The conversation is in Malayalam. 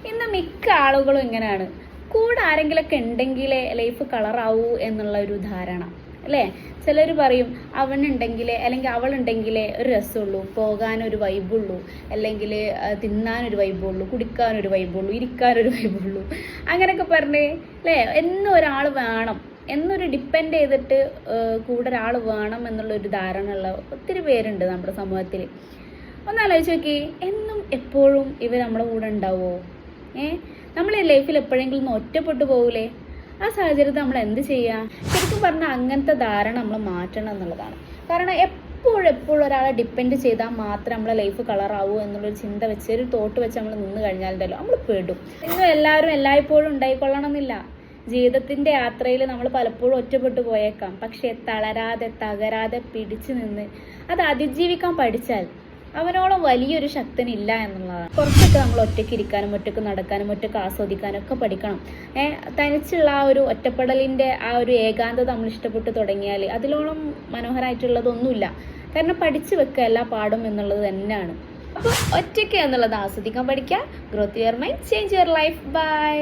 ഇന്ന് മിക്ക ആളുകളും ഇങ്ങനെയാണ്. കൂടെ ആരെങ്കിലൊക്കെ ഉണ്ടെങ്കിലേ ലൈഫ് കളറാവൂ എന്നുള്ള ഒരു ധാരണ അല്ലേ? ചിലർ പറയും അവനുണ്ടെങ്കിലേ അല്ലെങ്കിൽ അവളുണ്ടെങ്കിലേ ഒരു രസമുള്ളൂ, പോകാനൊരു വൈബുള്ളൂ, അല്ലെങ്കിൽ തിന്നാനൊരു വൈബുള്ളൂ, കുടിക്കാനൊരു വൈബുള്ളൂ, ഇരിക്കാനൊരു വൈബുള്ളൂ, അങ്ങനെയൊക്കെ പറഞ്ഞ് അല്ലേ? എന്നും ഒരാൾ വേണം, എന്നൊരു ഡിപ്പെൻഡ് ചെയ്തിട്ട് കൂടെ ഒരാൾ വേണം എന്നുള്ളൊരു ധാരണ ഉള്ള ഒത്തിരി പേരുണ്ട് നമ്മുടെ സമൂഹത്തിൽ. ഒന്നാലോചിച്ച് നോക്കി, എന്നും എപ്പോഴും ഇവർ നമ്മുടെ കൂടെ ഉണ്ടാവുമോ? നമ്മൾ ഈ ലൈഫിൽ എപ്പോഴെങ്കിലും ഒറ്റപ്പെട്ടു പോകൂലേ? ആ സാഹചര്യത്തിൽ നമ്മൾ എന്ത് ചെയ്യുക? ശരിക്കും പറഞ്ഞാൽ അങ്ങനത്തെ ധാരണ നമ്മൾ മാറ്റണം എന്നുള്ളതാണ്. കാരണം എപ്പോഴും ഒരാളെ ഡിപ്പെൻഡ് ചെയ്താൽ മാത്രമേ നമ്മളെ ലൈഫ് കളറാവൂ എന്നുള്ളൊരു ചിന്ത വെച്ച്, ഒരു തോട്ട് വെച്ച് നമ്മൾ നിന്ന് കഴിഞ്ഞാലുണ്ടല്ലോ നമ്മൾ പെടും. ഇന്നും എല്ലാവരും എല്ലായ്പ്പോഴും ഉണ്ടായിക്കൊള്ളണം എന്നില്ല. ജീവിതത്തിൻ്റെ യാത്രയിൽ നമ്മൾ പലപ്പോഴും ഒറ്റപ്പെട്ടു പോയേക്കാം. പക്ഷേ തളരാതെ തകരാതെ പിടിച്ചു നിന്ന് അത് അതിജീവിക്കാൻ പഠിച്ചാൽ അവനോളം വലിയൊരു ശക്തനില്ല എന്നുള്ളതാണ്. കുറച്ചൊക്കെ നമ്മൾ ഒറ്റയ്ക്ക് ഇരിക്കാനും ഒറ്റയ്ക്ക് നടക്കാനും ഒറ്റയ്ക്ക് ആസ്വദിക്കാനും ഒക്കെ പഠിക്കണം. തനിച്ചുള്ള ആ ഒരു ഒറ്റപ്പെടലിൻ്റെ ആ ഒരു ഏകാന്തത നമ്മൾ ഇഷ്ടപ്പെട്ട് തുടങ്ങിയാൽ അതിലോളം മനോഹരമായിട്ടുള്ളതൊന്നുമില്ല. കാരണം പഠിച്ചു വെക്കുക എല്ലാ പാടും എന്നുള്ളത് തന്നെയാണ്. അപ്പോൾ ഒറ്റയ്ക്ക് എന്നുള്ളത് ആസ്വദിക്കാൻ പഠിക്കുക. Growth your mind, change your life. By.